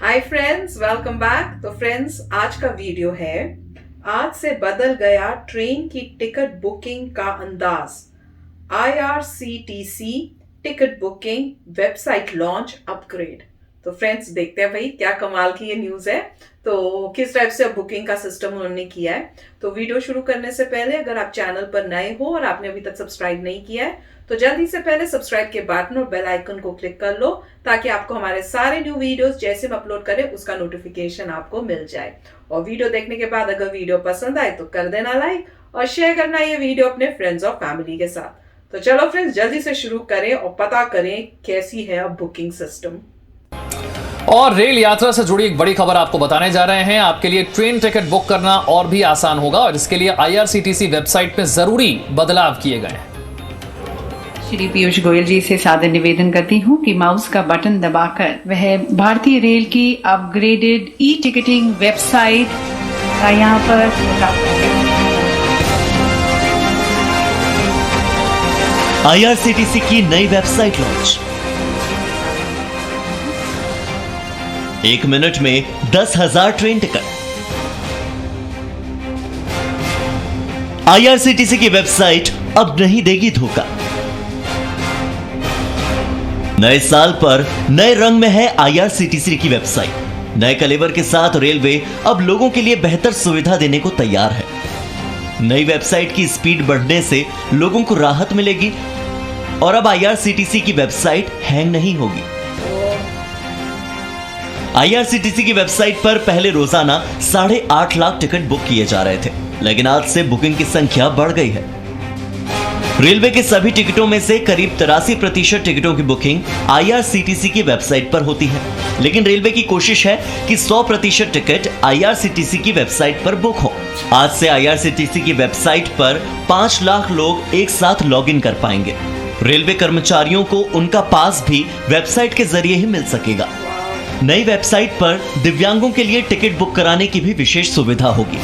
Hi friends, welcome back. तो friends, आज का वीडियो है आज से बदल गया ट्रेन की टिकट बुकिंग का अंदाज। IRCTC ticket booking website launch upgrade. तो फ्रेंड्स, देखते हैं भाई क्या कमाल की ये न्यूज है। तो किस टाइप से अब बुकिंग का सिस्टम उन्होंने किया है। तो वीडियो शुरू करने से पहले अगर आप चैनल पर नए हो और आपने अभी तक सब्सक्राइब नहीं किया है तो जल्दी से पहले सब्सक्राइब के बटन और बेल आइकन को क्लिक कर लो ताकि आपको हमारे सारे न्यू वीडियोस जैसे हम अपलोड करें उसका नोटिफिकेशन आपको मिल जाए। और वीडियो देखने के बाद अगर वीडियो पसंद आए तो कर देना लाइक और शेयर करना ये वीडियो अपने फ्रेंड्स और फैमिली के साथ। तो चलो फ्रेंड्स, जल्दी से शुरू करें और पता करें कैसी है अब बुकिंग सिस्टम। और रेल यात्रा से जुड़ी एक बड़ी खबर आपको बताने जा रहे हैं। आपके लिए ट्रेन टिकट बुक करना और भी आसान होगा और इसके लिए IRCTC वेबसाइट में जरूरी बदलाव किए गए हैं। श्री पीयूष गोयल जी से सादर निवेदन करती हूँ कि माउस का बटन दबाकर वह भारतीय रेल की अपग्रेडेड ई टिकटिंग वेबसाइट का यहाँ पर IRCTC की नई वेबसाइट लॉन्च। 1 मिनट में 10,000 ट्रेन टिकट। IRCTC की वेबसाइट अब नहीं देगी धोखा। नए साल पर नए रंग में है IRCTC की वेबसाइट। नए कलेवर के साथ रेलवे अब लोगों के लिए बेहतर सुविधा देने को तैयार है। नई वेबसाइट की स्पीड बढ़ने से लोगों को राहत मिलेगी और अब IRCTC की वेबसाइट हैंग नहीं होगी। IRCTC की वेबसाइट पर पहले रोजाना 8.5 लाख टिकट बुक किए जा रहे थे, लेकिन आज से बुकिंग की संख्या बढ़ गई है। रेलवे के सभी टिकटों में से करीब 83% टिकटों की बुकिंग IRCTC की वेबसाइट पर होती है, लेकिन रेलवे की कोशिश है कि 100% टिकट IRCTC की वेबसाइट पर बुक हो। आज से IRCTC की वेबसाइट पर 5 लाख लोग एक साथ लॉगिन कर पाएंगे। रेलवे कर्मचारियों को उनका पास भी वेबसाइट के जरिए ही मिल सकेगा। नई वेबसाइट पर दिव्यांगों के लिए टिकट बुक कराने की भी विशेष सुविधा होगी।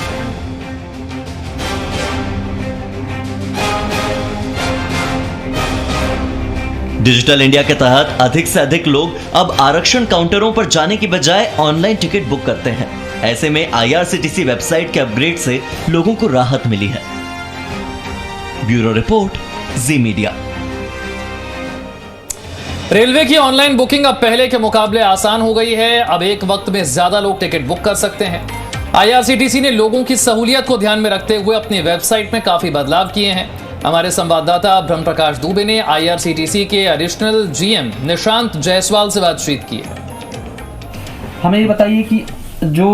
डिजिटल इंडिया के तहत अधिक से अधिक लोग अब आरक्षण काउंटरों पर जाने की बजाय ऑनलाइन टिकट बुक करते हैं। ऐसे में IRCTC वेबसाइट के अपग्रेड से लोगों को राहत मिली है। ब्यूरो रिपोर्ट, जी मीडिया। रेलवे की ऑनलाइन बुकिंग अब पहले के मुकाबले आसान हो गई है। अब एक वक्त में ज्यादा लोग टिकट बुक कर सकते हैं। IRCTC ने लोगों की सहूलियत को ध्यान में रखते हुए अपनी वेबसाइट में काफी बदलाव किए हैं। हमारे संवाददाता ब्रह्म प्रकाश दुबे ने IRCTC के एडिशनल GM निशांत जायसवाल से बातचीत की है। हमें ये बताइए कि जो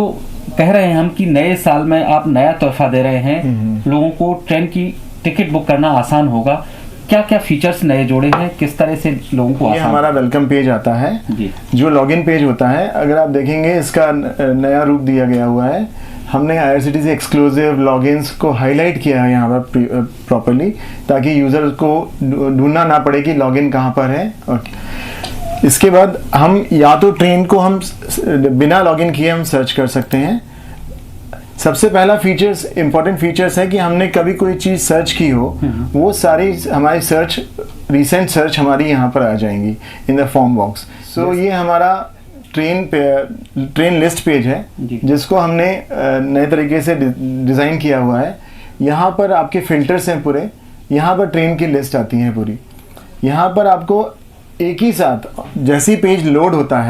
कह रहे हैं हम कि नए साल में आप नया तोहफा दे रहे हैं, लोगों को ट्रेन की टिकट बुक करना आसान होगा। क्या क्या फीचर्स नए जोड़े हैं, किस तरह से लोगों को ये हमारा वेलकम पेज आता है जी। जो लॉगिन पेज होता है, अगर आप देखेंगे इसका नया रूप दिया गया हुआ है। हमने IRCTC एक्सक्लूसिव लॉगिन्स को हाईलाइट किया है यहाँ पर प्रॉपर्ली, ताकि यूजर को ढूंढना ना पड़े कि लॉगिन कहाँ पर है। और इसके बाद हम या तो ट्रेन को हम बिना लॉगिन किए हम सर्च कर सकते हैं। सबसे पहला फीचर्स, इंपॉर्टेंट फीचर्स है कि हमने कभी कोई चीज़ सर्च की हो, वो सारी हमारी रिसेंट सर्च हमारी यहाँ पर आ जाएंगी इन द फॉर्म बॉक्स। सो ये हमारा ट्रेन लिस्ट पेज है जिसको हमने नए तरीके से डिज़ाइन किया हुआ है। यहाँ पर आपके फिल्टर्स हैं पूरे, यहाँ पर ट्रेन की लिस्ट आती है पूरी। यहाँ पर आपको एक ही साथ जैसे ही पेज लोड होता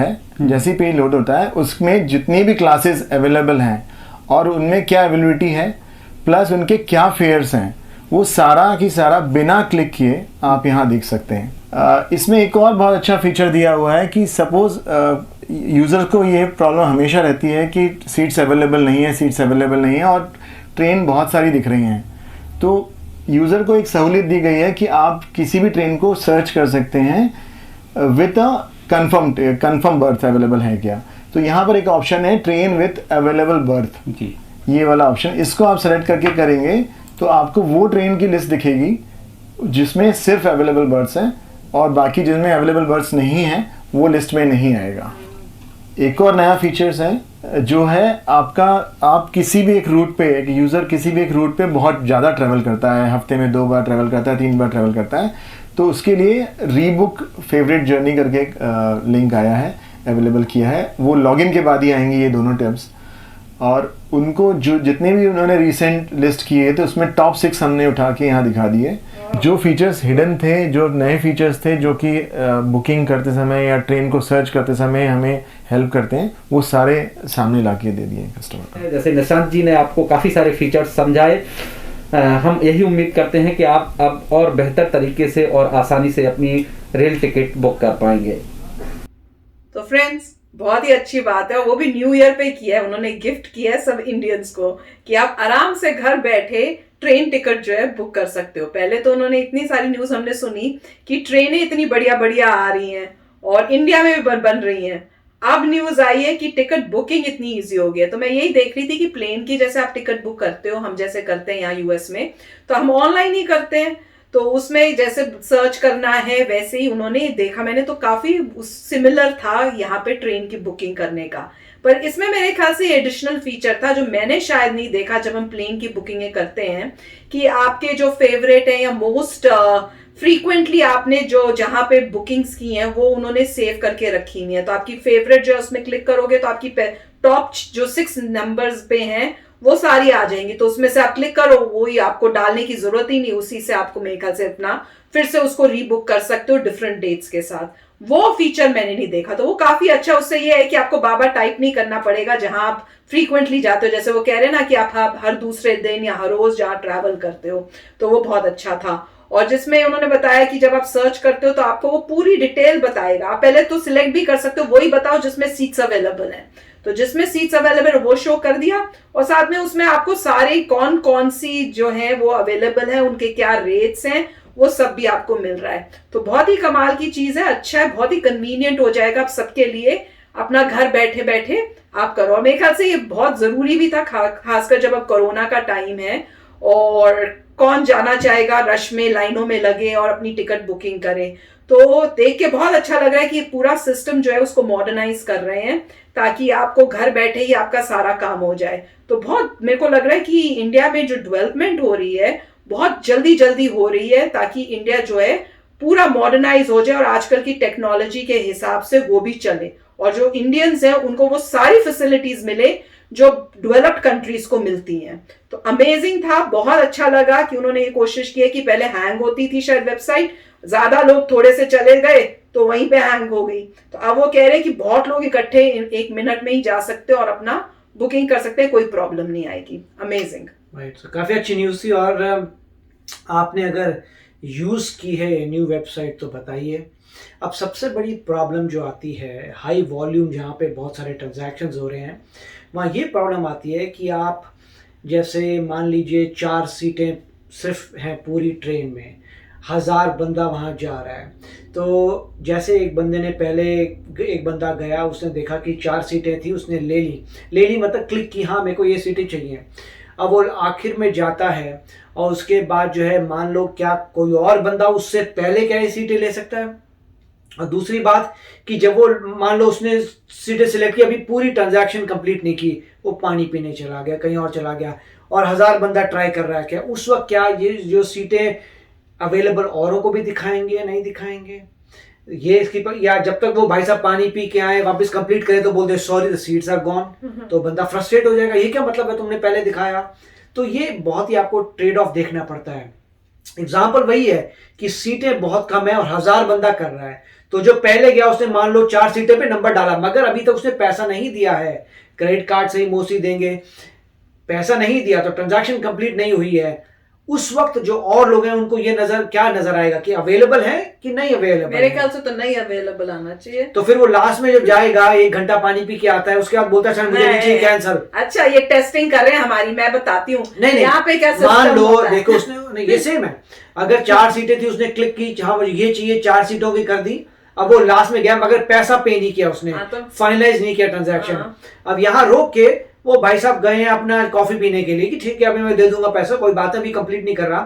है उसमें जितनी भी क्लासेस अवेलेबल हैं और उनमें क्या अवेलेबिलिटी है प्लस उनके क्या फेयर्स हैं, वो सारा की सारा बिना क्लिक किए आप यहाँ देख सकते हैं। इसमें एक और बहुत अच्छा फीचर दिया हुआ है कि सपोज यूज़र को ये प्रॉब्लम हमेशा रहती है कि सीट्स अवेलेबल नहीं है और ट्रेन बहुत सारी दिख रही हैं, तो यूज़र को एक सहूलियत दी गई है कि आप किसी भी ट्रेन को सर्च कर सकते हैं with a confirm birth available है क्या। तो यहाँ पर एक ऑप्शन है ट्रेन विथ अवेलेबल बर्थ जी, ये वाला ऑप्शन, इसको आप सेलेक्ट करके करेंगे तो आपको वो ट्रेन की लिस्ट दिखेगी जिसमें सिर्फ अवेलेबल बर्थ्स हैं और बाकी जिसमें अवेलेबल बर्थ्स नहीं हैं वो लिस्ट में नहीं आएगा। एक और नया फीचर्स है जो है आप किसी भी एक रूट पे, एक यूज़र किसी भी एक रूट पे बहुत ज़्यादा ट्रैवल करता है, हफ्ते में 2 बार ट्रैवल करता है, 3 बार ट्रैवल करता है, तो उसके लिए रीबुक फेवरेट जर्नी करके एक लिंक आया है अवेलेबल किया है। वो लॉगिन के बाद ही आएंगे ये दोनों टैब्स, और उनको जो जितने भी उन्होंने रिसेंट लिस्ट किए थे उसमें टॉप 6 हमने उठा के यहाँ दिखा दिए। जो फीचर्स हिडन थे, जो नए फीचर्स थे, जो कि बुकिंग करते समय या ट्रेन को सर्च करते समय हमें हेल्प करते हैं, वो सारे सामने ला के दे दिए कस्टमर को। जैसे निशांत जी ने आपको काफ़ी सारे फीचर्स समझाए, हम यही उम्मीद करते हैं कि आप अब और बेहतर तरीके से और आसानी से अपनी रेल टिकट बुक कर पाएंगे। तो फ्रेंड्स, बहुत ही अच्छी बात है, वो भी न्यू ईयर पे किया है उन्होंने, गिफ्ट किया है सब इंडियंस को कि आप आराम से घर बैठे ट्रेन टिकट जो है बुक कर सकते हो। पहले तो उन्होंने इतनी सारी न्यूज हमने सुनी कि ट्रेनें इतनी बढ़िया बढ़िया आ रही हैं और इंडिया में भी बन रही हैं। अब न्यूज आई है कि टिकट बुकिंग इतनी इजी हो गई है। तो मैं यही देख रही थी कि प्लेन की जैसे आप टिकट बुक करते हो, हम जैसे करते हैं यहाँ यूएस में, तो हम ऑनलाइन ही करते हैं, तो उसमें जैसे सर्च करना है वैसे ही उन्होंने देखा, मैंने तो काफी सिमिलर था यहाँ पे ट्रेन की बुकिंग करने का। पर इसमें मेरे ख्याल से एडिशनल फीचर था जो मैंने शायद नहीं देखा जब हम प्लेन की बुकिंग करते हैं, कि आपके जो फेवरेट है या मोस्ट फ्रीक्वेंटली आपने जो जहां पे बुकिंग्स की हैं वो उन्होंने सेव करके रखी हुई है। तो आपकी फेवरेट जो है उसमें क्लिक करोगे तो आपकी टॉप जो 6 नंबर्स पे हैं वो सारी आ जाएंगी। तो उसमें से आप क्लिक करो, वो ही आपको डालने की जरूरत ही नहीं, उसी से आपको मेरे ख्याल से अपना फिर से उसको रीबुक कर सकते हो डिफरेंट डेट्स के साथ। वो फीचर मैंने नहीं देखा, तो वो काफी अच्छा। उससे ये है कि आपको बार बार टाइप नहीं करना पड़ेगा जहां आप फ्रीक्वेंटली जाते हो, जैसे वो कह रहे हैं ना कि आप हर दूसरे दिन या हर रोज जहां ट्रैवल करते हो, तो वो बहुत अच्छा था। और जिसमें उन्होंने बताया कि जब आप सर्च करते हो तो आपको वो पूरी डिटेल बताएगा। आप पहले तो सिलेक्ट भी कर सकते हो, वही बताओ जिसमें सीट्स अवेलेबल है, तो जिसमें सीट्स अवेलेबल है वो शो कर दिया, और साथ में उसमें आपको सारे कौन कौन सी जो है वो अवेलेबल है, उनके क्या रेट्स हैं, वो सब भी आपको मिल रहा है। तो बहुत ही कमाल की चीज है, अच्छा है, बहुत ही कन्वीनियंट हो जाएगा आप सबके लिए, अपना घर बैठे बैठे आप करो। और मेरे ख्याल से ये बहुत जरूरी भी था, खासकर जब अब कोरोना का टाइम है और कौन जाना चाहेगा रश में, लाइनों में लगे और अपनी टिकट बुकिंग करे। तो देख के बहुत अच्छा लग रहा है कि पूरा सिस्टम जो है उसको मॉडर्नाइज कर रहे हैं ताकि आपको घर बैठे ही आपका सारा काम हो जाए। तो बहुत मेरे को लग रहा है कि इंडिया में जो डेवलपमेंट हो रही है बहुत जल्दी जल्दी हो रही है, ताकि इंडिया जो है पूरा मॉडर्नाइज हो जाए और आजकल की टेक्नोलॉजी के हिसाब से वो भी चले, और जो इंडियंस हैं उनको वो सारी फैसिलिटीज मिले जो डेवलप्ड कंट्रीज को मिलती हैं। तो अमेजिंग था, बहुत अच्छा लगा कि उन्होंने ये कोशिश की है कि पहले हैंग होती थी शायद वेबसाइट, ज्यादा लोग थोड़े से चले गए तो वहीं पे हैंग हो गई, तो अब वो कह रहे हैं कि बहुत लोग इकट्ठे 1 मिनट में ही जा सकते हैं और अपना बुकिंग कर सकते हैं, कोई प्रॉब्लम नहीं आएगी। Amazing, right. तो काफ़ी अच्छी न्यूज़ थी, और आपने अगर यूज़ की है न्यू वेबसाइट तो बताइए। अब सबसे बड़ी प्रॉब्लम जो आती है, हाई वॉल्यूम जहाँ पे बहुत सारे ट्रांजैक्शंस हो रहे हैं, वहाँ ये प्रॉब्लम आती है कि आप जैसे मान लीजिए 4 सीटें सिर्फ हैं पूरी ट्रेन में, 1000 बंदा वहाँ जा रहा है, तो जैसे एक बंदे ने पहले, एक बंदा गया, उसने देखा कि 4 सीटें थी, उसने ले ली मतलब क्लिक की, हाँ मेरे को ये सीटें चाहिए। अब वो आखिर में जाता है और उसके बाद जो है मान लो क्या कोई और बंदा उससे पहले क्या ये सीटें ले सकता है। और दूसरी बात कि जब वो मान लो उसने सीटें सिलेक्ट की, अभी पूरी ट्रांजैक्शन कंप्लीट नहीं की, वो पानी पीने चला गया, कहीं और चला गया, और 1000 बंदा ट्राई कर रहा है, क्या उस वक्त क्या ये जो सीटें अवेलेबल औरों को भी दिखाएंगे या नहीं दिखाएंगे ये इसकी या जब तक वो भाई साहब पानी पी के आए वापस कंप्लीट करें तो बोलते sorry the seats are gone, तो बंदा फ्रस्ट्रेट हो जाएगा, ये क्या मतलब है तुमने पहले दिखाया। तो ये बहुत ही आपको ट्रेड ऑफ देखना पड़ता है। एग्जाम्पल वही है कि सीटें बहुत कम है और 1000 बंदा कर रहा है, तो जो पहले गया उसने मान लो 4 सीटें पे नंबर डाला, मगर अभी तक उसने पैसा नहीं दिया है, क्रेडिट कार्ड से ही मोस्टली देंगे, पैसा नहीं दिया तो ट्रांजैक्शन कंप्लीट नहीं हुई है। उस वक्त जो और लोग हैं उनको ये क्या नजर आएगा कि अवेलेबल है कि नहीं अवेलेबल। मेरे ख्याल से तो नहीं अवेलेबल आना चाहिए। तो फिर वो लास्ट में जब जाएगा 1 घंटा पानी पी के आता है, उसके बाद बोलता है मुझे नहीं चाहिए, कैंसिल। अच्छा, ये टेस्टिंग कर रहे हैं हमारी, मैं बताती हूँ नहीं यहाँ पे क्या मान लो, देखो उसने ये सेम है, अगर 4 सीटें थी उसने क्लिक की, हाँ मुझे ये चाहिए, 4 सीटों की कर दी, अब वो लास्ट में गया मगर पैसा पे नहीं किया उसने, फाइनलाइज नहीं किया ट्रांजैक्शन। अब यहाँ रोक के वो भाई साहब गए हैं अपना कॉफी पीने के लिए कि ठीक है अभी मैं दे दूंगा पैसा, कोई बात अभी कंप्लीट नहीं कर रहा,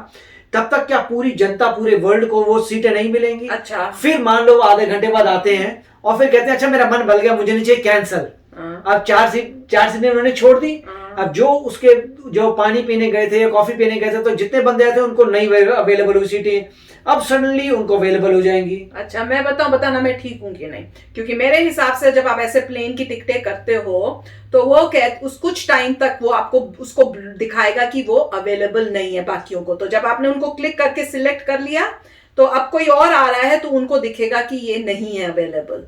तब तक क्या पूरी जनता, पूरे वर्ल्ड को वो सीटें नहीं मिलेंगी। अच्छा, फिर मान लो आधे घंटे बाद आते हैं और फिर कहते हैं अच्छा मेरा मन बदल गया, मुझे नहीं चाहिए, कैंसिल। अब 4 सीटें उन्होंने छोड़ दी, अब जो पानी पीने गए थे या कॉफी पीने गए थे, तो जितने बंदे आए थे उनको नहीं अवेलेबल हुई सीटें, अब सडनली उनको अवेलेबल हो जाएंगी। अच्छा, मैं बताना मैं ठीक हूँ कि नहीं, क्योंकि मेरे हिसाब से जब आप ऐसे प्लेन की टिकटें करते हो तो वो उस कुछ टाइम तक वो आपको उसको दिखाएगा कि वो अवेलेबल नहीं है बाकियों को। तो जब आपने उनको क्लिक करके सिलेक्ट कर लिया तो अब कोई और आ रहा है तो उनको दिखेगा कि ये नहीं है अवेलेबल,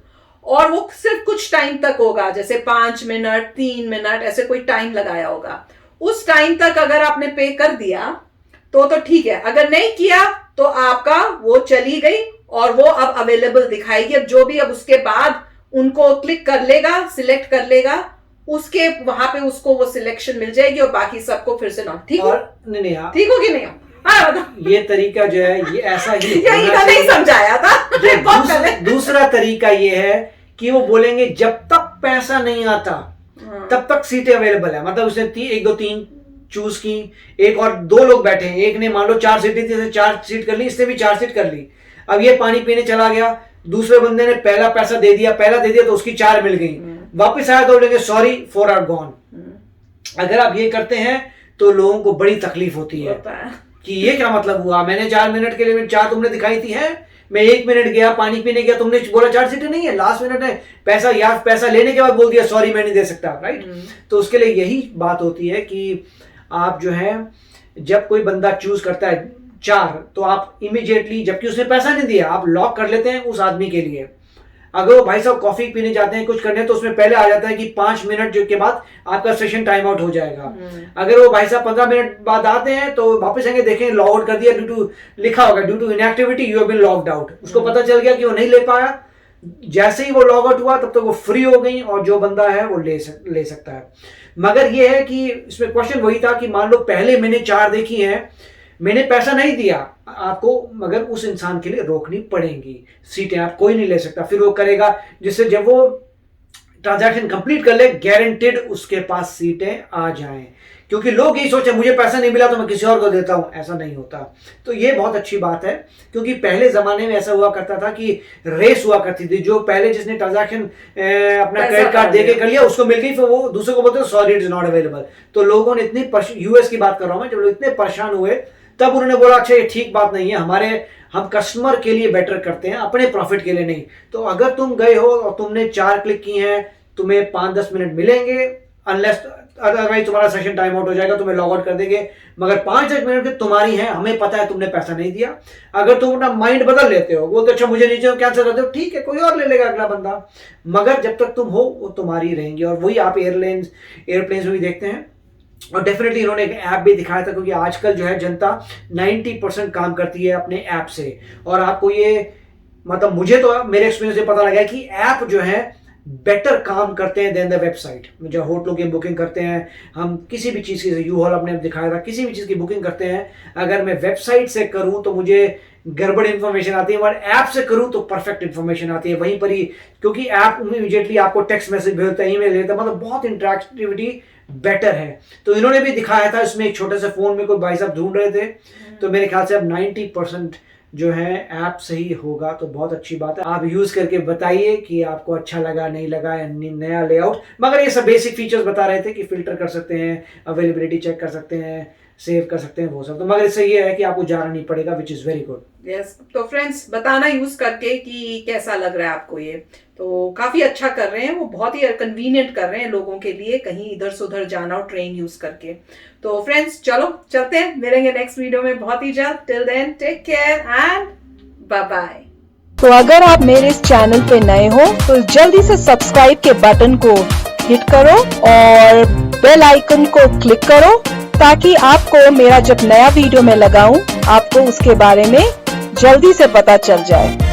और वो सिर्फ कुछ टाइम तक होगा, जैसे 5 मिनट 3 मिनट ऐसे कोई टाइम लगाया होगा। उस टाइम तक अगर आपने पे कर दिया तो ठीक है, अगर नहीं किया तो आपका वो चली गई और वो अब अवेलेबल दिखाएगी। अब जो भी अब उसके बाद उनको क्लिक कर लेगा, सिलेक्ट कर लेगा, उसके वहां पे उसको वो सिलेक्शन मिल जाएगी और बाकी सबको फिर से नॉट। ठीक हो? नहीं ठीक हो कि नहीं हो? ये तरीका जो है ये ऐसा ही नहीं समझाया था। दूसरा तरीका ये है कि वो बोलेंगे जब तक पैसा नहीं आता तब तक सीटें अवेलेबल है। मतलब उसने 1 2 3 चूज की, एक और 2 लोग बैठे हैं, एक ने मान लो 4 सीटें थी, 4 सीट कर ली, इसने भी 4 सीट कर ली। अब ये पानी पीने चला गया, दूसरे बंदे ने पहला दे दिया तो उसकी 4 मिल गई। वापस आया तो बोलेंगे सॉरी 4 आर गॉन। अगर आप ये करते हैं तो लोगों को बड़ी तकलीफ होती है कि ये क्या मतलब हुआ, मैंने 4 मिनट के लिए 4 तुमने दिखाई थी, है मैं 1 मिनट गया पानी पीने गया, तुमने बोला 4 सीटें नहीं है, लास्ट मिनट है पैसा लेने के बाद बोल दिया सॉरी मैं नहीं दे सकता, राइट। तो उसके लिए यही बात होती है कि आप जो है जब कोई बंदा चूज करता है 4 तो आप इमीडिएटली, जबकि उसने पैसा नहीं दिया, आप लॉक कर लेते हैं उस आदमी के लिए। अगर वो भाई साहब कॉफी पीने जाते हैं कुछ करने तो उसमें पहले आ जाता है कि 5 मिनट के बाद आपका सेशन टाइम आउट हो जाएगा। अगर वो भाई साहब 15 मिनट बाद आते हैं तो वापस आएंगे, देखें लॉग आउट कर दिया, लिखा होगा due to inactivity you have been logged out. उसको पता चल गया कि वो नहीं ले पाया, जैसे ही वो लॉग आउट हुआ तब तक वो फ्री हो गई और जो बंदा है वो ले सकता है। मगर ये है कि इसमें क्वेश्चन वही था कि मान लो पहले मैंने 4 देखी है, मैंने पैसा नहीं दिया आपको, मगर उस इंसान के लिए रोकनी पड़ेंगी सीटें, आप कोई नहीं ले सकता। फिर वो करेगा जिससे जब वो ट्रांजैक्शन कंप्लीट कर ले गारंटेड उसके पास सीटें आ जाएं, क्योंकि लोग यही सोचे मुझे पैसा नहीं मिला तो मैं किसी और को देता हूं, ऐसा नहीं होता। तो ये बहुत अच्छी बात है, क्योंकि पहले जमाने में ऐसा हुआ करता था कि रेस हुआ करती थी, जो पहले जिसने ट्रांजैक्शन अपना क्रेडिट कार्ड देके कर लिया उसको मिल गई, फिर वो दूसरे को बोलते sorry it is not available. तो लोगों ने इतनी यूएस की बात कर रहा हूं मैं, जब लोग इतने परेशान हुए तब उन्होंने बोला अच्छा ये ठीक बात नहीं है, हम कस्टमर के लिए बेटर करते हैं, अपने प्रॉफिट के लिए नहीं। तो अगर तुम गए हो और तुमने 4 क्लिक की हैं, तुम्हें 5-10 मिनट मिलेंगे, अनलेस अदरवाइज तुम्हारा सेशन टाइम आउट हो जाएगा, तुम्हें लॉग आउट कर देंगे। मगर 5-10 मिनट की तुम्हारी है, हमें पता है तुमने पैसा नहीं दिया। अगर तुम अपना माइंड बदल लेते हो, वो तो अच्छा मुझे नीचे कैंसिल कर दो, ठीक है कोई और ले लेगा अगला बंदा, मगर जब तक तुम हो वो तुम्हारी रहेंगी। और वही आप एयरप्लेन्स में भी देखते हैं। और डेफिनेटली इन्होंने एक ऐप भी दिखाया था, क्योंकि आजकल जो है जनता 90% काम करती है अपने ऐप से। और आपको ये मतलब मुझे तो मेरे एक्सपीरियंस से पता लगा कि ऐप जो है बेटर काम करते हैं देन द वेबसाइट। जब होटलों की बुकिंग करते हैं हम, किसी भी चीज़ की, यू हॉल आपने दिखाया था, किसी भी चीज़ की बुकिंग करते हैं, अगर मैं वेबसाइट से करूं तो मुझे गड़बड़ इन्फॉर्मेशन आती है, और ऐप से करूं तो परफेक्ट इन्फॉर्मेशन आती है वहीं पर ही, क्योंकि ऐप इमीडिएटली आपको टेक्स्ट मैसेज भेजता है, ईमेल भेजता है, मतलब बहुत इंटरेक्टिविटी बेटर है। तो इन्होंने भी दिखाया था इसमें, एक छोटे से फोन में कोई भाई साहब ढूंढ रहे थे, तो मेरे ख्याल से अब 90% जो है ऐप सही होगा, तो बहुत अच्छी बात है। आप यूज करके बताइए कि आपको अच्छा लगा नहीं लगा, या नया लेआउट। मगर ये सब बेसिक फीचर्स बता रहे थे कि फिल्टर कर सकते हैं, अवेलेबिलिटी चेक कर सकते हैं, सेव कर सकते हैं, वो सब। तो मगर इससे ये है कि आपको जाना नहीं पड़ेगा, which is very good. Yes, तो फ्रेंड्स बताना यूज करके कि कैसा लग रहा है आपको ये। तो काफी अच्छा कर रहे हैं वो, बहुत ही कन्वीनियंट कर रहे हैं लोगों के लिए, कहीं इधर से उधर जाना हो ट्रेन यूज करके। तो फ्रेंड्स चलो चलते हैं, मिलेंगे नेक्स्ट वीडियो में बहुत ही जल्द। Till then take care and bye bye. तो अगर आप मेरे इस चैनल पे नए हो तो जल्दी से सब्सक्राइब के बटन को हिट करो और बेल आइकन को क्लिक करो, ताकि आपको मेरा जब नया वीडियो मैं लगाऊं आपको उसके बारे में जल्दी से पता चल जाए।